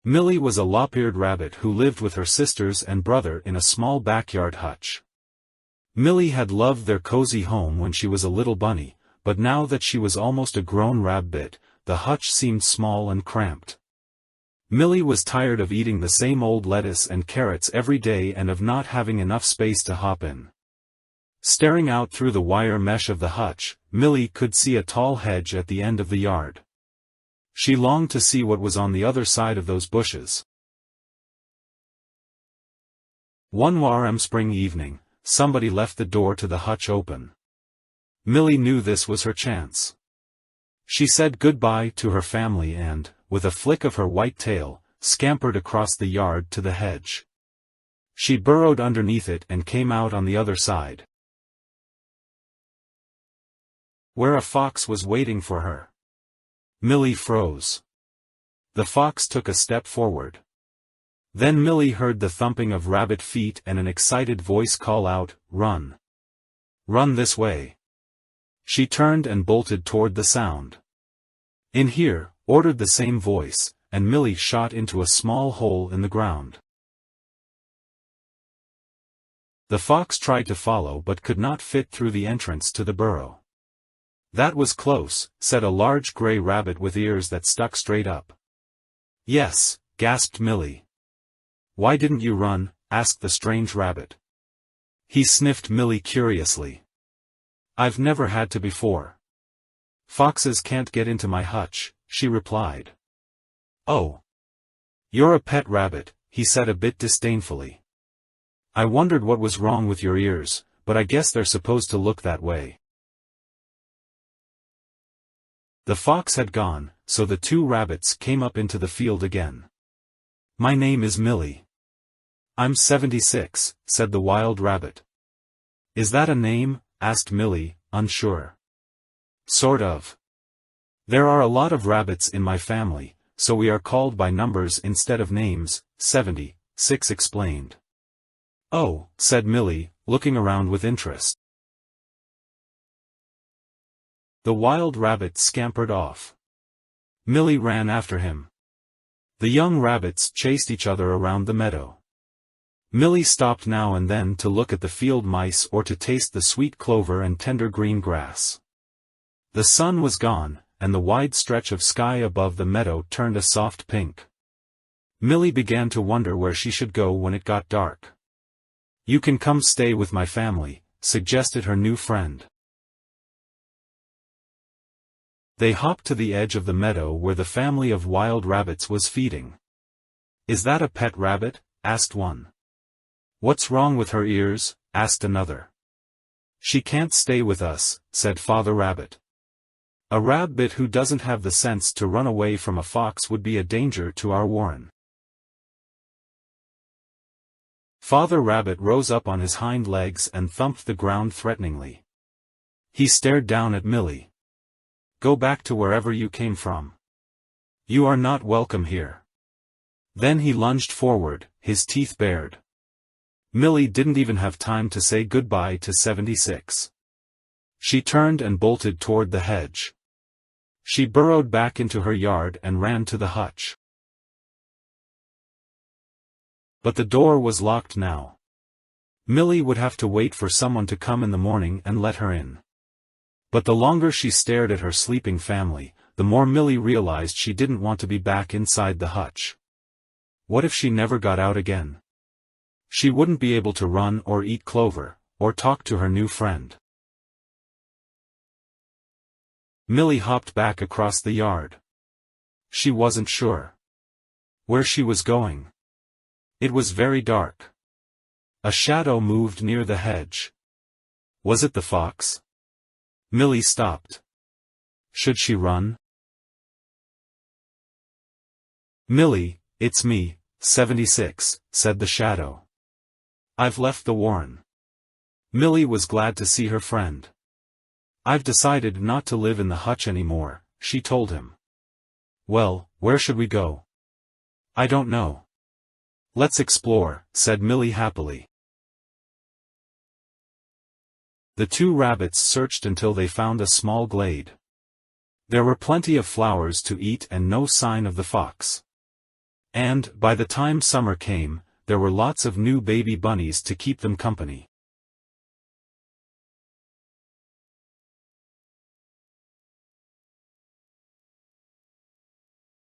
Millie was a lop-eared rabbit who lived with her sisters and brother in a small backyard hutch. Millie had loved their cozy home when she was a little bunny, but now that she was almost a grown rabbit, the hutch seemed small and cramped. Millie was tired of eating the same old lettuce and carrots every day and of not having enough space to hop in. Staring out through the wire mesh of the hutch, Millie could see a tall hedge at the end of the yard. She longed to see what was on the other side of those bushes. One warm spring evening, somebody left the door to the hutch open. Millie knew this was her chance. She said goodbye to her family and, with a flick of her white tail, scampered across the yard to the hedge. She burrowed underneath it and came out on the other side, where a fox was waiting for her. Millie froze. The fox took a step forward. Then Millie heard the thumping of rabbit feet and an excited voice call out, "Run! Run this way!" She turned and bolted toward the sound. "In here," ordered the same voice, and Millie shot into a small hole in the ground. The fox tried to follow but could not fit through the entrance to the burrow. "That was close," said a large gray rabbit with ears that stuck straight up. "Yes," gasped Millie. "Why didn't you run?" asked the strange rabbit. He sniffed Millie curiously. "I've never had to before. Foxes can't get into my hutch," she replied. "Oh. You're a pet rabbit," he said a bit disdainfully. "I wondered what was wrong with your ears, but I guess they're supposed to look that way." The fox had gone, so the two rabbits came up into the field again. "My name is Millie." "I'm 76, said the wild rabbit. "Is that a name?" asked Millie, unsure. "Sort of. There are a lot of rabbits in my family, so we are called by numbers instead of names," 76 explained. "Oh," said Millie, looking around with interest. The wild rabbit scampered off. Millie ran after him. The young rabbits chased each other around the meadow. Millie stopped now and then to look at the field mice or to taste the sweet clover and tender green grass. The sun was gone, and the wide stretch of sky above the meadow turned a soft pink. Millie began to wonder where she should go when it got dark. "You can come stay with my family," suggested her new friend. They hopped to the edge of the meadow where the family of wild rabbits was feeding. "Is that a pet rabbit?" asked one. "What's wrong with her ears?" asked another. "She can't stay with us," said Father Rabbit. "A rabbit who doesn't have the sense to run away from a fox would be a danger to our warren." Father Rabbit rose up on his hind legs and thumped the ground threateningly. He stared down at Millie. "Go back to wherever you came from. You are not welcome here." Then he lunged forward, his teeth bared. Millie didn't even have time to say goodbye to 76. She turned and bolted toward the hedge. She burrowed back into her yard and ran to the hutch. But the door was locked now. Millie would have to wait for someone to come in the morning and let her in. But the longer she stared at her sleeping family, the more Millie realized she didn't want to be back inside the hutch. What if she never got out again? She wouldn't be able to run or eat clover, or talk to her new friend. Millie hopped back across the yard. She wasn't sure where she was going. It was very dark. A shadow moved near the hedge. Was it the fox? Millie stopped. Should she run? "Millie, it's me, 76, said the shadow. "I've left the warren." Millie was glad to see her friend. "I've decided not to live in the hutch anymore," she told him. "Well, where should we go?" "I don't know." "Let's explore," said Millie happily. The two rabbits searched until they found a small glade. There were plenty of flowers to eat and no sign of the fox. And, by the time summer came, there were lots of new baby bunnies to keep them company.